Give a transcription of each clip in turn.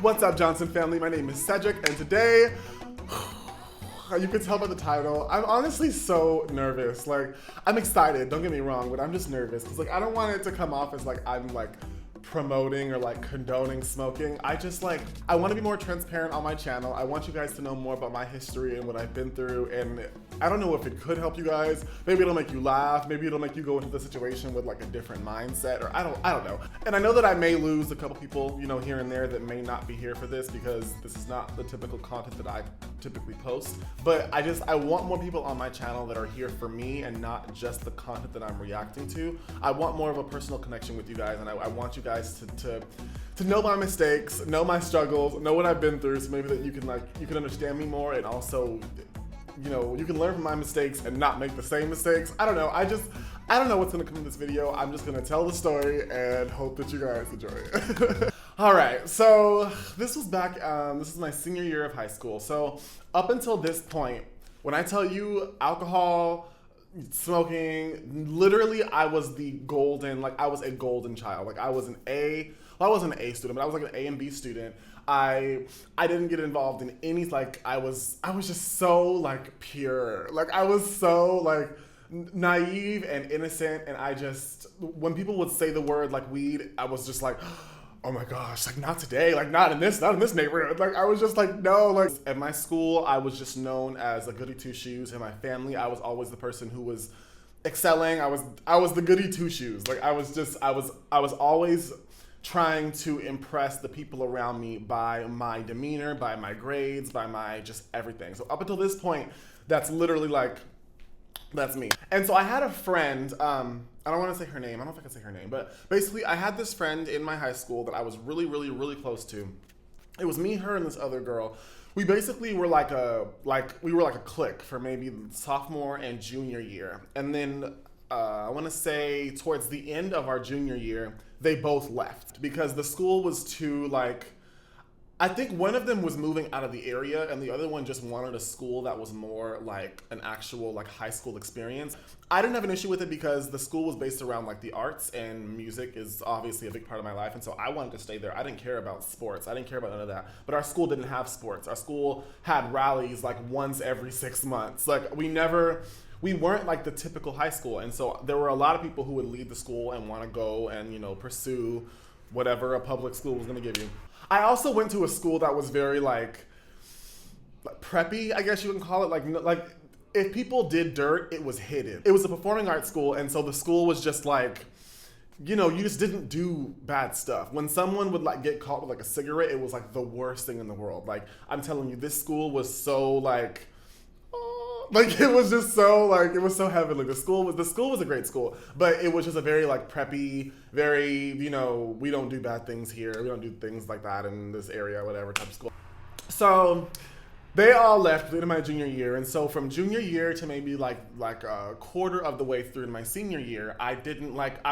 What's up, Johnson family? My name is Cedric, and today, you can tell by the title, I'm honestly so nervous. Like, I'm excited, don't get me wrong, but I'm just nervous. Cause like, I don't want it to come off as like, I'm like promoting or like condoning smoking. I want to be more transparent on my channel. I want you guys to know more about my history and what I've been through. And I don't know if it could help you guys. Maybe it'll make you laugh. Maybe it'll make you go into the situation with like a different mindset, or I don't know. And I know that I may lose a couple people, you know, here and there that may not be here for this because this is not the typical content that I typically post. But I want more people on my channel that are here for me and not just the content that I'm reacting to. I want more of a personal connection with you guys, and I want you guys to know my mistakes, know my struggles, know what I've been through, so maybe that you can understand me more, and also, you know, you can learn from my mistakes and not make the same mistakes. I don't know. I don't know what's gonna come in this video. I'm just gonna tell the story and hope that you guys enjoy it. All right, so this was back, this is my senior year of high school. So up until this point, when I tell you alcohol, smoking, literally I was a golden child. Like I wasn't an A student, but I was like an A and B student. I didn't get involved in any, like, I was just so like pure. Like I was so like naive and innocent, and when people would say the word like weed, I was just like, oh my gosh, like not today, like not in this neighborhood. Like I was just like, no. Like at my school, I was just known as a goody two shoes. In my family, I was always the person who was excelling. I was the goody two shoes. Like I was always trying to impress the people around me by my demeanor, by my grades, by my just everything. So up until this point, that's literally like, that's me. And so I had a friend, I don't want to say her name. I don't know if I can say her name, but basically I had this friend in my high school that I was really, really, really close to. It was me, her, and this other girl. We basically were like a clique for maybe sophomore and junior year. And then I want to say towards the end of our junior year, they both left because the school was too like, I think one of them was moving out of the area and the other one just wanted a school that was more like an actual like high school experience. I didn't have an issue with it because the school was based around like the arts, and music is obviously a big part of my life. And so I wanted to stay there. I didn't care about sports. I didn't care about none of that. But our school didn't have sports. Our school had rallies like once every 6 months. Like we weren't like the typical high school. And so there were a lot of people who would leave the school and want to go and, you know, pursue whatever a public school was going to give you. I also went to a school that was very like preppy, I guess you can call it. Like if people did dirt, it was hidden. It was a performing arts school, and so the school was just like, you know, you just didn't do bad stuff. When someone would like get caught with like a cigarette, it was like the worst thing in the world. Like I'm telling you, this school was so like it was just so like, it was so heavenly. The school was a great school, but it was just a very like preppy, very, you know, we don't do bad things here. We don't do things like that in this area, whatever type of school. So they all left in my junior year. And so from junior year to maybe like a quarter of the way through in my senior year, I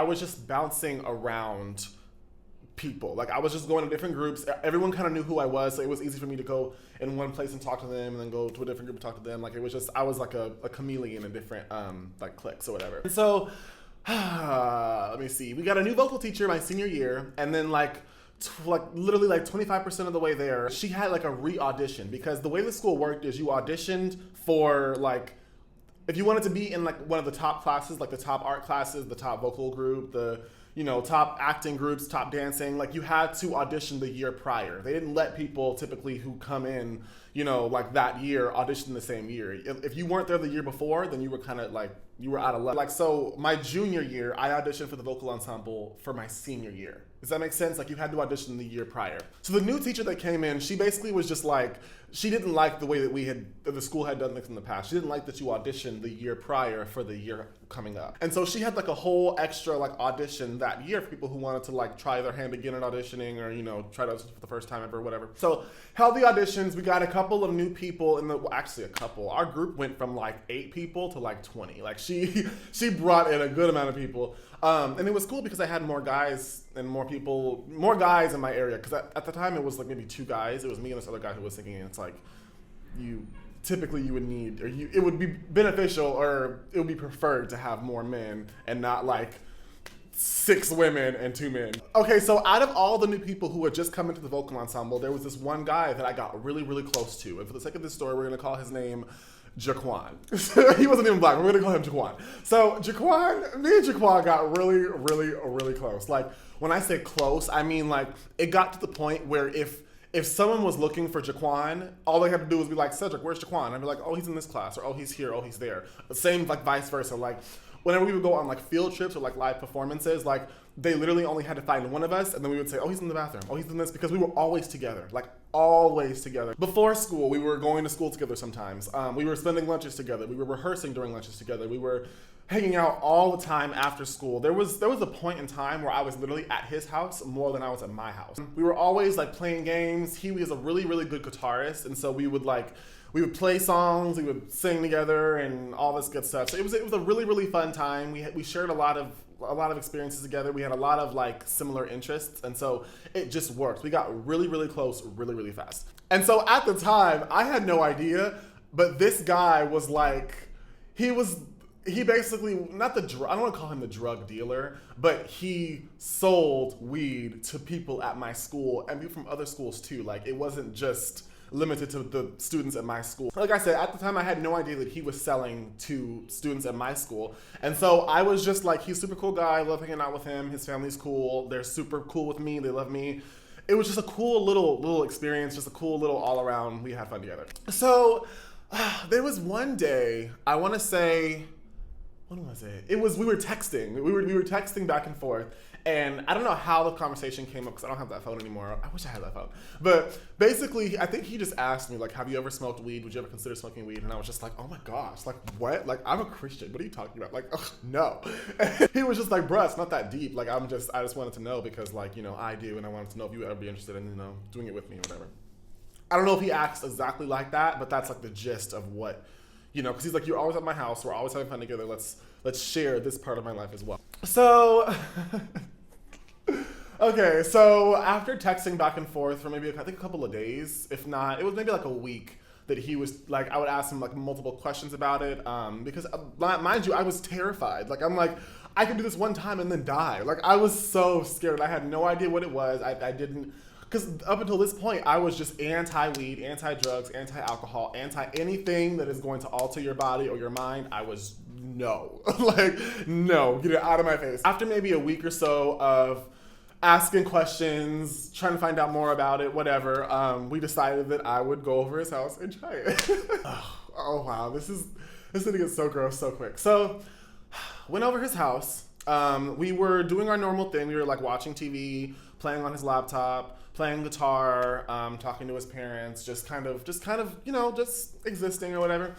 was just bouncing around people. Like I was just going to different groups. Everyone kind of knew who I was, so it was easy for me to go in one place and talk to them and then go to a different group and talk to them. Like it was just, I was like a chameleon in different like cliques or whatever. And so let me see, we got a new vocal teacher my senior year, and then literally like 25% of the way there, she had like a re-audition, because the way the school worked is you auditioned for like, if you wanted to be in like one of the top classes, like the top art classes, the top vocal group, the, you know, top acting groups, top dancing, like you had to audition the year prior. They didn't let people typically who come in, you know, like that year audition the same year. If you weren't there the year before, then you were kind of like, you were out of luck. Like, so my junior year, I auditioned for the vocal ensemble for my senior year. Does that make sense? Like you had to audition the year prior. So the new teacher that came in, she basically was just like, she didn't like the way that the school had done things in the past. She didn't like that you auditioned the year prior for the year coming up. And so she had like a whole extra like audition that year for people who wanted to like try their hand again at auditioning, or, you know, try to audition for the first time ever, whatever. So held the auditions. We got a couple of new people actually a couple. Our group went from like 8 people to like 20. Like she brought in a good amount of people. And it was cool because I had more guys and more guys in my area. Because at the time it was like maybe 2 guys. It was me and this other guy who was singing, and it's like, typically you would need, it would be beneficial, or it would be preferred to have more men and not like 6 women and 2 men. Okay, so out of all the new people who had just come into the vocal ensemble, there was this one guy that I got really, really close to. And for the sake of this story, we're gonna call his name Jaquan. He wasn't even black, we're gonna call him Jaquan. So Jaquan, me and Jaquan got really, really, really close. Like, when I say close, I mean like, it got to the point where if someone was looking for Jaquan, all they had to do was be like, Cedric, where's Jaquan? I'd be like, oh, he's in this class, or oh, he's here, oh, he's there. Same like vice versa. Like, whenever we would go on like field trips or like live performances, like they literally only had to find one of us, and then we would say, oh, he's in the bathroom, oh, he's in this, because we were always together, like always together. Before school, we were going to school together sometimes. We were spending lunches together. We were rehearsing during lunches together. We were hanging out all the time after school. There was a point in time where I was literally at his house more than I was at my house. We were always like playing games. He was a really, really good guitarist, and so we would play songs, we would sing together, and all this good stuff. So it was a really, really fun time. We shared a lot of experiences together. We had a lot of like similar interests, and so it just worked. We got really, really close, really, really fast. And so at the time, I had no idea, but this guy was like, he basically, I don't want to call him the drug dealer, but he sold weed to people at my school and people from other schools too. Like, it wasn't just limited to the students at my school. Like I said, at the time I had no idea that he was selling to students at my school. And so I was just like, he's a super cool guy, I love hanging out with him, his family's cool, they're super cool with me, they love me. It was just a cool little experience, just a cool little all around, we had fun together. So there was one day, I want to say, what was it? We were texting. We were texting back and forth, and I don't know how the conversation came up because I don't have that phone anymore. I wish I had that phone. But basically, I think he just asked me, like, have you ever smoked weed? Would you ever consider smoking weed? And I was just like, oh my gosh, like, what? Like, I'm a Christian. What are you talking about? Like, ugh, no. And he was just like, bruh, it's not that deep. Like, I just wanted to know because, like, you know, I do, and I wanted to know if you would ever be interested in, you know, doing it with me or whatever. I don't know if he acts exactly like that, but that's like the gist of what, you know, because he's like, you're always at my house, we're always having fun together, let's share this part of my life as well. So, okay, so after texting back and forth for maybe, I think a couple of days, if not, it was maybe like a week that he was, like, I would ask him like multiple questions about it, because mind you, I was terrified. Like, I'm like, I could do this one time and then die. Like, I was so scared. I had no idea what it was. I didn't, because up until this point, I was just anti-weed, anti-drugs, anti-alcohol, anti-anything that is going to alter your body or your mind. I was no. Like, no, get it out of my face. After maybe a week or so of asking questions, trying to find out more about it, whatever, we decided that I would go over his house and try it. Oh wow, this is gonna get so gross so quick. So, went over his house. We were doing our normal thing. We were like watching TV, playing on his laptop, playing guitar, talking to his parents, just kind of, you know, just existing or whatever.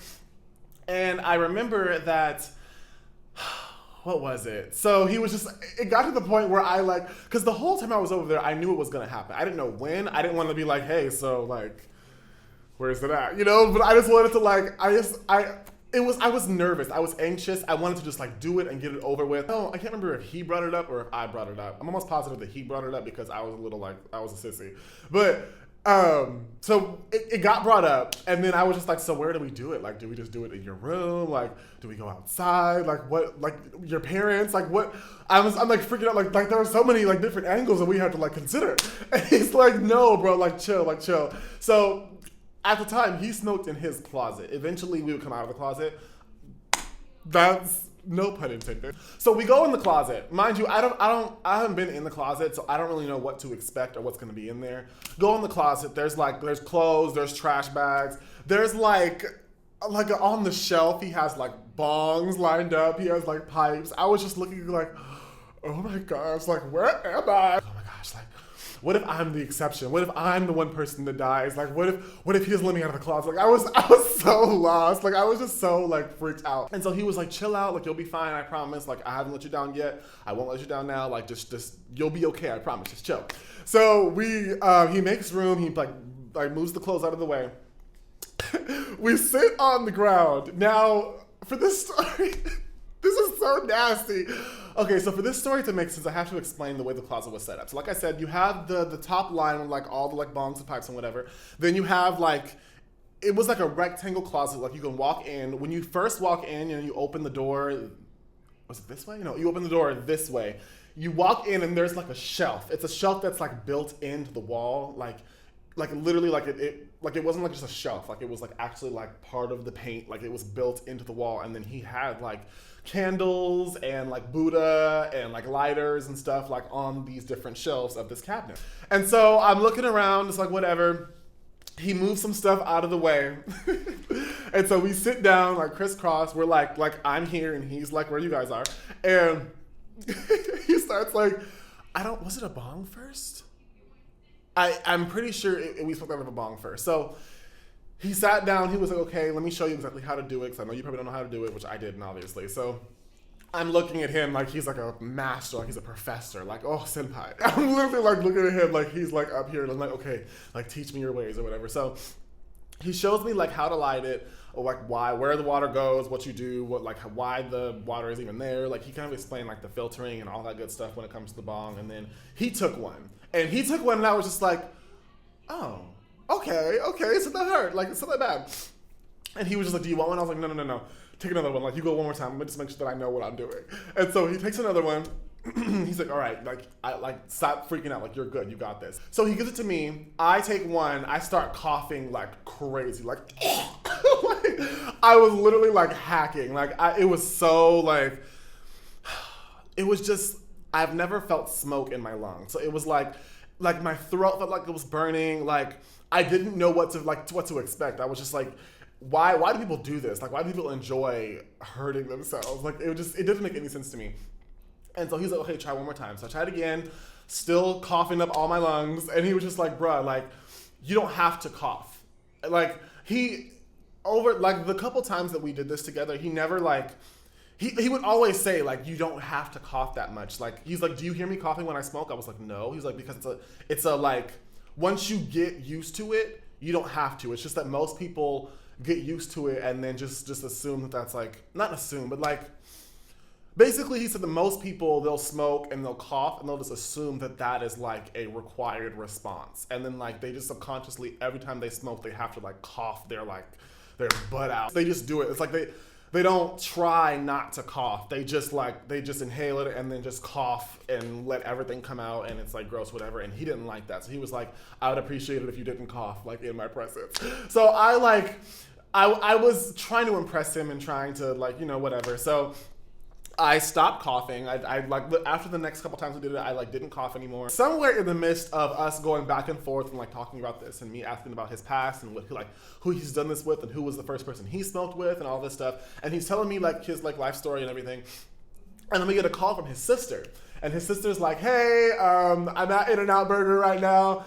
And I remember that, what was it? So he was just, it got to the point where I like, because the whole time I was over there, I knew it was gonna happen. I didn't know when. I didn't want to be like, hey, so like, where's it at? You know, but I just wanted to like, I was nervous. I was anxious. I wanted to just like do it and get it over with. Oh, I can't remember if he brought it up or if I brought it up. I'm almost positive that he brought it up because I was a little like, I was a sissy. But, so it got brought up and then I was just like, so where do we do it? Like, do we just do it in your room? Like, do we go outside? Like what, like your parents? Like what? I'm like freaking out. Like there were so many like different angles that we had to like consider. And he's like, no, bro, like chill. So, at the time, he smoked in his closet. Eventually, we would come out of the closet. That's no pun intended. So we go in the closet. Mind you, I haven't been in the closet, so I don't really know what to expect or what's gonna be in there. Go in the closet. There's clothes. There's trash bags. There's like on the shelf, he has like bongs lined up. He has like pipes. I was just looking like, oh my gosh, like where am I? Oh my gosh, like. What if I'm the exception? What if I'm the one person that dies? Like, what if he doesn't let me out of the closet? Like, I was so lost. Like, I was just so, like, freaked out. And so he was like, chill out. Like, you'll be fine. I promise. Like, I haven't let you down yet. I won't let you down now. Like, just you'll be okay. I promise. Just chill. So he makes room. He, like moves the clothes out of the way. We sit on the ground. Now, for this story, this is so nasty. Okay, so for this story to make sense, I have to explain the way the closet was set up. So like I said, you have the top line with like all the like bongs and pipes and whatever. Then you have like, it was like a rectangle closet, like you can walk in. When you first walk in, you know, you open the door, was it this way? No, you open the door this way. You walk in and there's like a shelf. It's a shelf that's like built into the wall, like literally like it wasn't like just a shelf, like it was like actually like part of the paint, like it was built into the wall. And then he had like candles and like Buddha and like lighters and stuff like on these different shelves of this cabinet. And so I'm looking around, it's like whatever. He moves some stuff out of the way. And so we sit down like crisscross. We're like I'm here and he's like where you guys are. And he starts like, was it a bong first? I'm pretty sure we spoke out of a bong first. So he sat down, he was like, okay, let me show you exactly how to do it, because I know you probably don't know how to do it, which I didn't, obviously. So I'm looking at him like he's like a master, like he's a professor, like, oh, senpai. I'm literally like looking at him like he's like up here, and I'm like, okay, like teach me your ways or whatever. So he shows me like how to light it, or like where the water goes, what you do, why the water is even there. Like he kind of explained like the filtering and all that good stuff when it comes to the bong. And then he took one. And I was just like, oh, okay, it's not that hard, like it's not that bad. And he was just like, do you want one? I was like, no. Take another one, like you go one more time, let me just make sure that I know what I'm doing. And so he takes another one. He's like, all right, stop freaking out, like you're good, you got this. So he gives it to me, I take one, I start coughing like crazy, like, I was literally like hacking, it was so like, it was just, I've never felt smoke in my lungs. So it was like my throat felt like it was burning, like I didn't know what to expect. I was just like, why do people do this? Like why do people enjoy hurting themselves? Like it didn't make any sense to me. And so he's like, okay, try one more time. So I tried again, still coughing up all my lungs. And he was just like, bruh, like, you don't have to cough. Like, the couple times that we did this together, he never like, he would always say, like, you don't have to cough that much. Like, he's like, do you hear me coughing when I smoke? I was like, no. He's like, because it's a like, once you get used to it, you don't have to. It's just that most people get used to it and then just assume that that's like, not assume, but like, basically, he said that most people, they'll smoke and they'll cough and they'll just assume that that is like a required response. And then like they just subconsciously, every time they smoke, they have to like cough their butt out. They just do it. It's like they don't try not to cough. They just inhale it and then just cough and let everything come out, and it's like gross, whatever. And he didn't like that. So he was like, I would appreciate it if you didn't cough like in my presence. So I was trying to impress him and trying to like, whatever. So I stopped coughing. I like after the next couple times we did it, I like didn't cough anymore. Somewhere in the midst of us going back and forth and like talking about this and me asking about his past and who he's done this with and who was the first person he smoked with and all this stuff, and he's telling me like his like life story and everything, and then we get a call from his sister, and his sister's like, hey, I'm at In-N-Out Burger right now.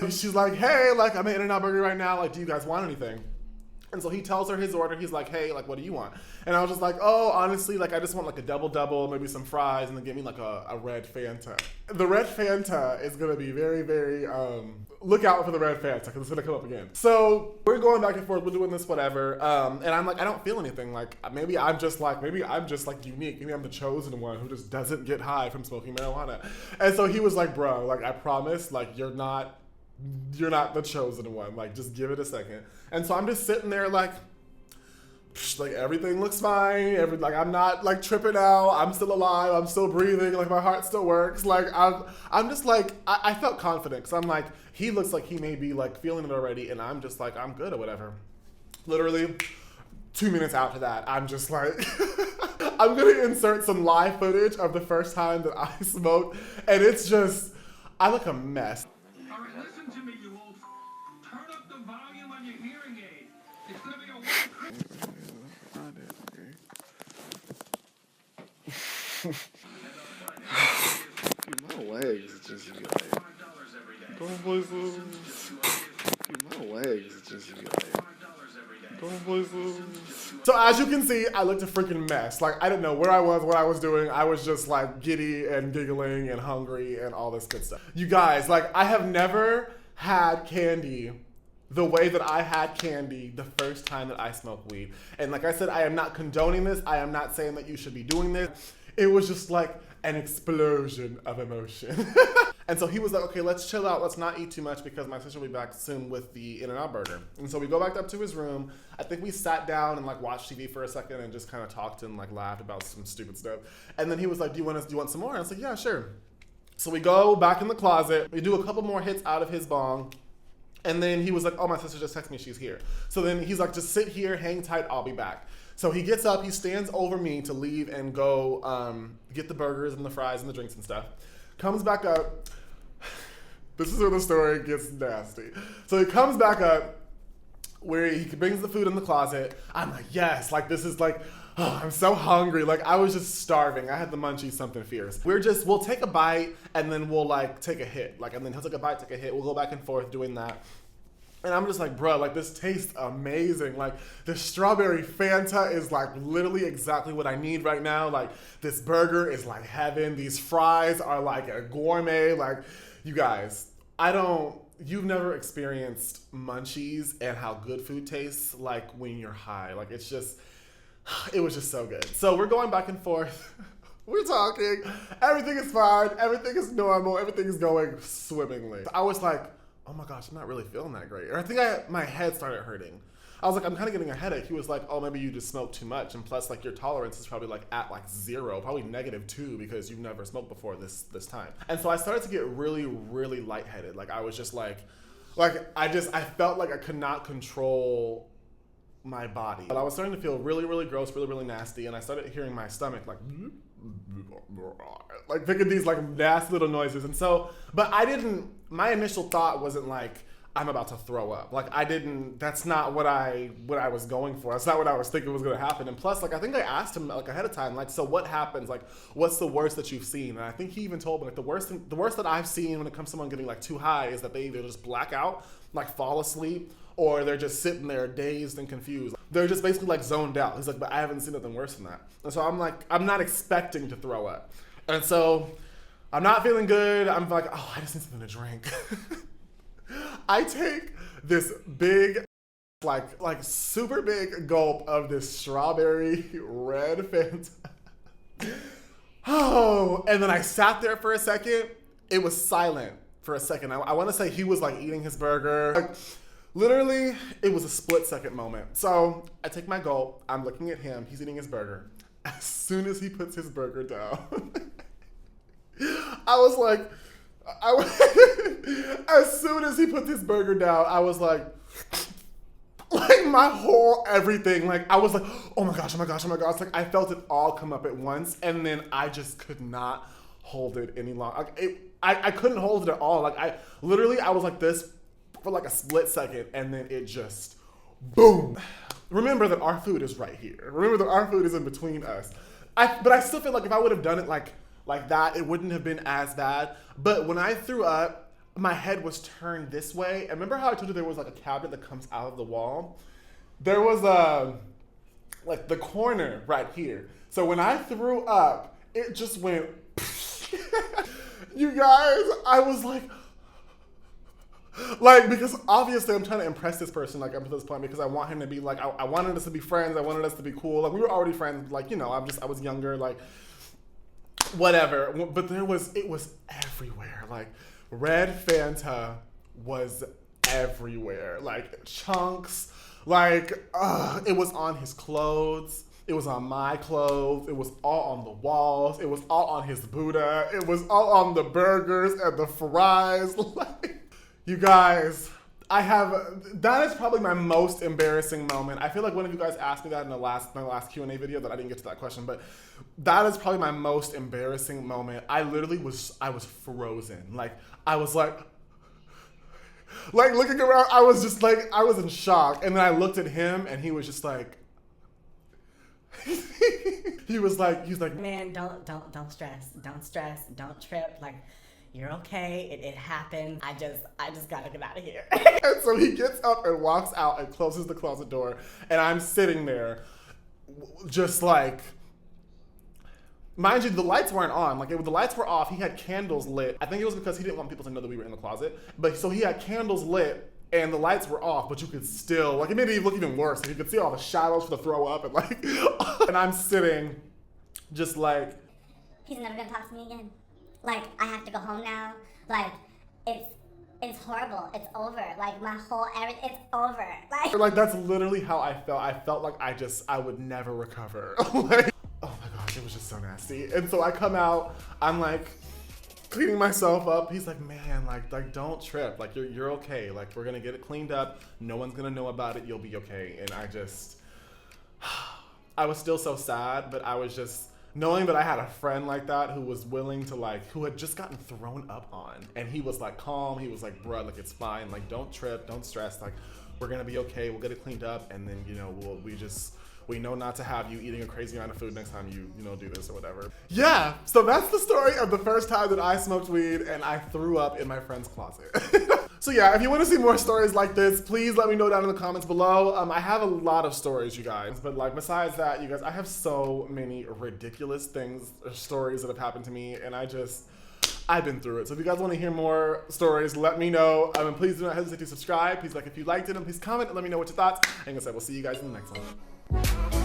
She's like, hey, like I'm at In-N-Out Burger right now. Like, do you guys want anything? And so he tells her his order. He's like, hey, like, what do you want? And I was just like, oh, honestly, like, I just want like a double, maybe some fries, and then give me like a red Fanta. The red Fanta is going to be very, very, look out for the red Fanta because it's going to come up again. So we're going back and forth. We're doing this, whatever. And I'm like, I don't feel anything. Like, maybe I'm just like unique. Maybe I'm the chosen one who just doesn't get high from smoking marijuana. And so he was like, bro, like, I promise, like, you're not the chosen one. Like, just give it a second. And so I'm just sitting there like everything looks fine. I'm not like tripping out. I'm still alive. I'm still breathing. Like my heart still works. Like I'm just like, I felt confident because I'm like, he looks like he may be like feeling it already. And I'm just like, I'm good or whatever. Literally 2 minutes after that, I'm just like, I'm going to insert some live footage of the first time that I smoked. And it's just, I look a mess. All right, listen to me, you old. Turn up the volume on your hearing aid. It's gonna be a my legs just be like, don't voices. My legs just be like, don't voices. So as you can see, I looked a freaking mess. Like I didn't know where I was, what I was doing. I was just like giddy and giggling and hungry and all this good stuff. You guys, like I have never had candy the way that I had candy the first time that I smoked weed. And like I said, I am not condoning this. I am not saying that you should be doing this. It was just like an explosion of emotion. And so he was like, okay, let's chill out. Let's not eat too much because my sister will be back soon with the In-N-Out burger. And so we go back up to his room. I think we sat down and like watched TV for a second and just kind of talked and like laughed about some stupid stuff. And then he was like, do you want some more? And I was like, yeah, sure. So we go back in the closet. We do a couple more hits out of his bong. And then he was like, oh, my sister just texted me, she's here. So then he's like, just sit here, hang tight, I'll be back. So he gets up, he stands over me to leave and go get the burgers and the fries and the drinks and stuff. Comes back up. This is where the story gets nasty. So he comes back up where he brings the food in the closet. I'm like, yes, like this is like, oh, I'm so hungry. Like I was just starving. I had the munchies, something fierce. We'll take a bite and then we'll like take a hit. Like, and then he'll take a bite, take a hit. We'll go back and forth doing that. And I'm just like, bro, like this tastes amazing. Like the strawberry Fanta is like literally exactly what I need right now. Like this burger is like heaven. These fries are like a gourmet. Like you guys, you've never experienced Munchies and how good food tastes like when you're high. Like it was just so good. So we're going back and forth. We're talking. Everything is fine. Everything is normal. Everything is going swimmingly. I was like, oh my gosh, I'm not really feeling that great. Or I think my head started hurting. I was like, I'm kind of getting a headache. He was like, oh, maybe you just smoked too much. And plus, like, your tolerance is probably like at like 0, probably -2 because you've never smoked before this time. And so I started to get really, really lightheaded. Like, I was just like I felt like I could not control my body. But I was starting to feel really, really gross, really, really nasty. And I started hearing my stomach like picking these like nasty little noises. And so, but my initial thought wasn't like, I'm about to throw up. Like that's not what I was going for. That's not what I was thinking was gonna happen. And plus, like, I think I asked him like ahead of time, like, so what happens? Like, what's the worst that you've seen? And I think he even told me like the worst that I've seen when it comes to someone getting like too high is that they either just black out, like fall asleep, or they're just sitting there dazed and confused. They're just basically like zoned out. He's like, but I haven't seen nothing worse than that. And so I'm like, I'm not expecting to throw up. And so I'm not feeling good. I'm like, oh, I just need something to drink. I take this big, like super big gulp of this strawberry red Fanta. Oh, and then I sat there for a second. It was silent for a second. I want to say he was like eating his burger. Like, literally, it was a split-second moment. So I take my gulp. I'm looking at him. He's eating his burger. As soon as he puts his burger down, I was like, as soon as he put his burger down, I was like my whole everything, like I was like, oh my gosh, oh my gosh, oh my gosh. Like I felt it all come up at once, and then I just could not hold it any longer. Like I couldn't hold it at all. Like I was like this for like a split second, and then it just boom. Remember that our food is right here. Remember that our food is in between us. But I still feel like if I would have done it like that, it wouldn't have been as bad. But when I threw up, my head was turned this way. And remember how I told you there was like a cabinet that comes out of the wall? There was like the corner right here. So when I threw up, it just went, you guys, I was like, because obviously I'm trying to impress this person like up to this point because I want him to be like, I wanted us to be friends. I wanted us to be cool. Like we were already friends. Like, you know, I was younger, like whatever. But it was everywhere. Like red Fanta was everywhere. Like chunks, like it was on his clothes. It was on my clothes. It was all on the walls. It was all on his Buddha. It was all on the burgers and the fries. Like, you guys, that is probably my most embarrassing moment. I feel like one of you guys asked me that in my last Q&A video that I didn't get to that question, but that is probably my most embarrassing moment. I was frozen. Like, I was like looking around, I was just like, I was in shock. And then I looked at him and he was just like, he was like, man, don't stress, don't trip. Like, you're okay. It happened. I just gotta get out of here. And so he gets up and walks out and closes the closet door, and I'm sitting there, just like, mind you, the lights weren't on. Like the lights were off. He had candles lit. I think it was because he didn't want people to know that we were in the closet. But so he had candles lit. And the lights were off, but you could still, like, it made it look even worse. You could see all the shadows for the throw up and like, and I'm sitting just like. He's never gonna talk to me again. like, I have to go home now. Like, it's horrible. It's over. Like, my whole, it's over. Like, that's literally how I felt. I felt like I would never recover. Like, oh my gosh, it was just so nasty. And so I come out, I'm like, cleaning myself up. He's like, man, like don't trip. Like, you're okay. Like, we're gonna get it cleaned up. No one's gonna know about it. You'll be okay. And I was still so sad, but I was just, knowing that I had a friend like that who was willing to who had just gotten thrown up on. And he was like calm. He was like, bruh, like, it's fine. Like, don't trip, don't stress. Like, we're gonna be okay. We'll get it cleaned up. And then, you know, we know not to have you eating a crazy amount of food next time you do this or whatever. Yeah, so that's the story of the first time that I smoked weed and I threw up in my friend's closet. So yeah, if you want to see more stories like this, please let me know down in the comments below. I have a lot of stories, you guys, but like, besides that, you guys, I have so many ridiculous things, stories that have happened to me, and I've been through it. So if you guys want to hear more stories, let me know. And please do not hesitate to subscribe. Please like if you liked it, and please comment and let me know what your thoughts. And like I said, we'll see you guys in the next one.